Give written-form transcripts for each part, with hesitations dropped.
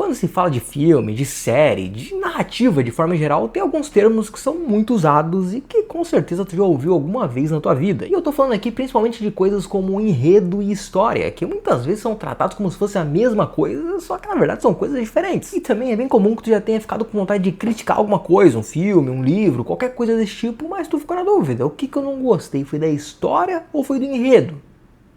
Quando se fala de filme, de série, de narrativa de forma geral, tem alguns termos que são muito usados e que com certeza tu já ouviu alguma vez na tua vida. E eu tô falando aqui principalmente de coisas como enredo e história, que muitas vezes são tratados como se fosse a mesma coisa, só que na verdade são coisas diferentes. E também é bem comum que tu já tenha ficado com vontade de criticar alguma coisa, um filme, um livro, qualquer coisa desse tipo, mas tu ficou na dúvida, o que eu não gostei, foi da história ou foi do enredo?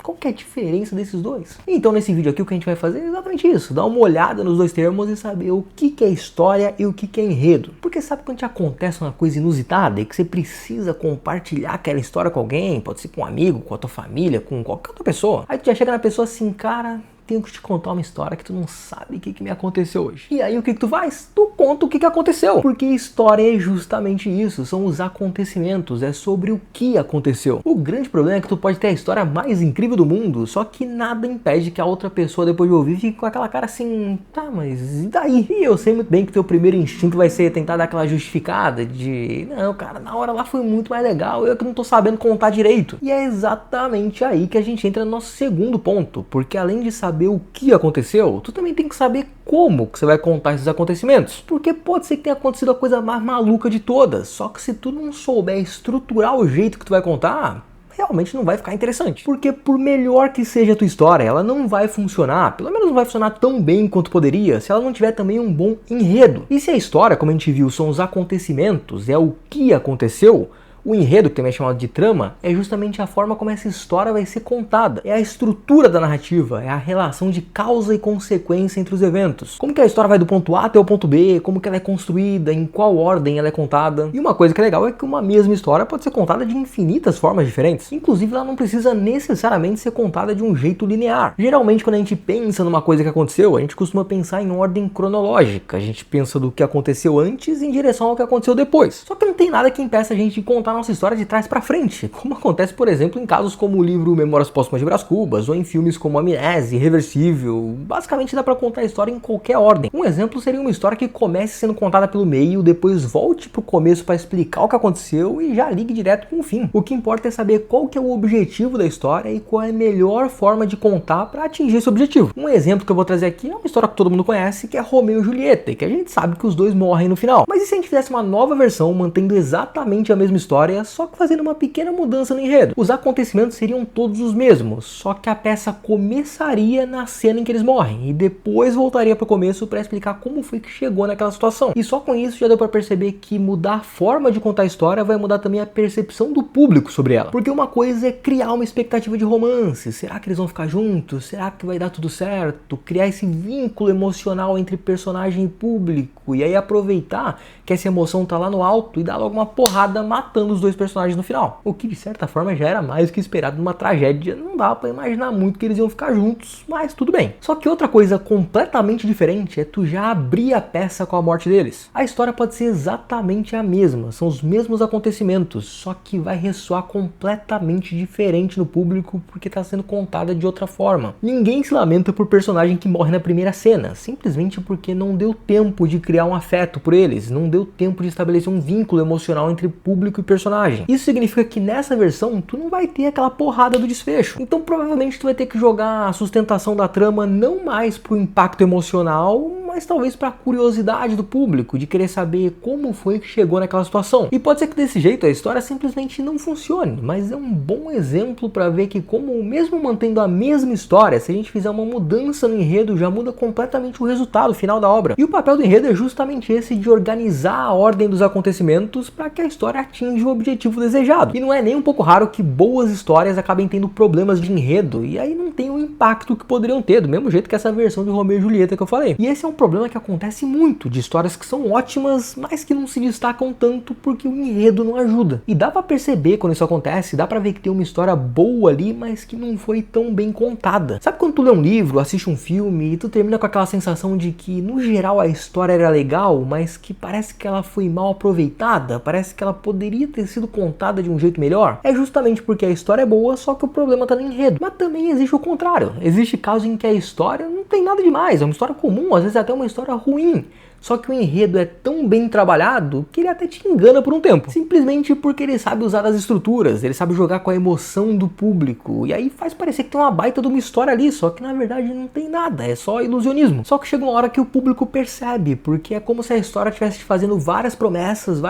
Qual que é a diferença desses dois? Então nesse vídeo aqui o que a gente vai fazer é exatamente isso, dar uma olhada nos dois termos e saber o que é história e o que é enredo. Porque sabe quando te acontece uma coisa inusitada e que você precisa compartilhar aquela história com alguém, pode ser com um amigo, com a tua família, com qualquer outra pessoa. Aí tu já chega na pessoa assim, cara, tenho que te contar uma história que tu não sabe o que me aconteceu hoje. E aí o que tu faz? Tu conta o que aconteceu. Porque história é justamente isso, são os acontecimentos, é sobre o que aconteceu. O grande problema é que tu pode ter a história mais incrível do mundo, só que nada impede que a outra pessoa depois de ouvir fique com aquela cara assim, tá, mas e daí? E eu sei muito bem que teu primeiro instinto vai ser tentar dar aquela justificada de, não, cara, na hora lá foi muito mais legal, eu que não tô sabendo contar direito. E é exatamente aí que a gente entra no nosso segundo ponto, porque além de saber o que aconteceu, tu também tem que saber como que você vai contar esses acontecimentos. Porque pode ser que tenha acontecido a coisa mais maluca de todas, só que se tu não souber estruturar o jeito que tu vai contar, realmente não vai ficar interessante. Porque por melhor que seja a tua história, ela não vai funcionar, pelo menos não vai funcionar tão bem quanto poderia, se ela não tiver também um bom enredo. E se a história, como a gente viu, são os acontecimentos, é o que aconteceu, o enredo, que também é chamado de trama, é justamente a forma como essa história vai ser contada. É a estrutura da narrativa, é a relação de causa e consequência entre os eventos. Como que a história vai do ponto A até o ponto B, como que ela é construída, em qual ordem ela é contada. E uma coisa que é legal é que uma mesma história pode ser contada de infinitas formas diferentes. Inclusive ela não precisa necessariamente ser contada de um jeito linear. Geralmente quando a gente pensa numa coisa que aconteceu, a gente costuma pensar em ordem cronológica. A gente pensa do que aconteceu antes em direção ao que aconteceu depois. Só que não tem nada que impeça a gente de contar a nossa história de trás pra frente, como acontece, por exemplo, em casos como o livro Memórias Póstumas de Brás Cubas, ou em filmes como Amnésia, Irreversível. Basicamente dá pra contar a história em qualquer ordem. Um exemplo seria uma história que comece sendo contada pelo meio, depois volte pro começo pra explicar o que aconteceu e já ligue direto com o fim. O que importa é saber qual que é o objetivo da história e qual é a melhor forma de contar pra atingir esse objetivo. Um exemplo que eu vou trazer aqui é uma história que todo mundo conhece, que é Romeu e Julieta, e que a gente sabe que os dois morrem no final. Mas e se a gente fizesse uma nova versão, mantendo exatamente a mesma história, só que fazendo uma pequena mudança no enredo? Os acontecimentos seriam todos os mesmos, só que a peça começaria na cena em que eles morrem e depois voltaria pro começo para explicar como foi que chegou naquela situação. E só com isso já deu para perceber que mudar a forma de contar a história vai mudar também a percepção do público sobre ela. Porque uma coisa é criar uma expectativa de romance, será que eles vão ficar juntos? Será que vai dar tudo certo? Criar esse vínculo emocional entre personagem e público e aí aproveitar que essa emoção tá lá no alto e dar logo uma porrada matando os dois personagens no final. O que de certa forma já era mais do que esperado numa tragédia, não dava pra imaginar muito que eles iam ficar juntos, mas tudo bem. Só que outra coisa completamente diferente é tu já abrir a peça com a morte deles. A história pode ser exatamente a mesma, são os mesmos acontecimentos, só que vai ressoar completamente diferente no público porque tá sendo contada de outra forma. Ninguém se lamenta por personagem que morre na primeira cena, simplesmente porque não deu tempo de criar um afeto por eles, não deu tempo de estabelecer um vínculo emocional entre público e personagem. Isso significa que nessa versão tu não vai ter aquela porrada do desfecho. Então provavelmente tu vai ter que jogar a sustentação da trama não mais pro impacto emocional, mas talvez pra curiosidade do público, de querer saber como foi que chegou naquela situação. E pode ser que desse jeito a história simplesmente não funcione, mas é um bom exemplo pra ver que como mesmo mantendo a mesma história, se a gente fizer uma mudança no enredo, já muda completamente o resultado final da obra. E o papel do enredo é justamente esse, de organizar a ordem dos acontecimentos para que a história atinja o objetivo desejado. E não é nem um pouco raro que boas histórias acabem tendo problemas de enredo e aí não tem o impacto que poderiam ter, do mesmo jeito que essa versão de Romeu e Julieta que eu falei. E esse é um problema que acontece muito, de histórias que são ótimas, mas que não se destacam tanto porque o enredo não ajuda. E dá pra perceber quando isso acontece, dá pra ver que tem uma história boa ali, mas que não foi tão bem contada. Sabe quando tu lê um livro, assiste um filme e tu termina com aquela sensação de que no geral a história era legal, mas que parece que ela foi mal aproveitada, parece que ela poderia ter sido contada de um jeito melhor? É justamente porque a história é boa, só que o problema tá no enredo. Mas também existe o contrário. Existe casos em que a história não tem nada demais, é uma história comum, às vezes até uma história ruim. Só que o enredo é tão bem trabalhado que ele até te engana por um tempo. Simplesmente porque ele sabe usar as estruturas, ele sabe jogar com a emoção do público. E aí faz parecer que tem uma baita de uma história ali, só que na verdade não tem nada, é só ilusionismo. Só que chega uma hora que o público percebe, porque é como se a história estivesse te fazendo várias promessas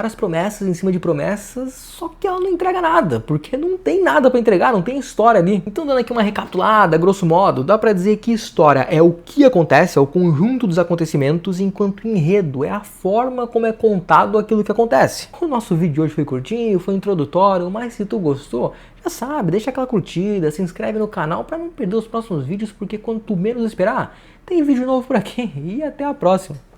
em cima de promessas, só que ela não entrega nada, porque não tem nada pra entregar, não tem história ali. Então, dando aqui uma recapitulada, grosso modo, dá pra dizer que história é o que acontece, é o conjunto dos acontecimentos, enquanto enredo é a forma como é contado aquilo que acontece. O nosso vídeo de hoje foi curtinho, foi introdutório, mas se tu gostou, já sabe, deixa aquela curtida, se inscreve no canal pra não perder os próximos vídeos, porque quando tu menos esperar, tem vídeo novo por aqui. E até a próxima!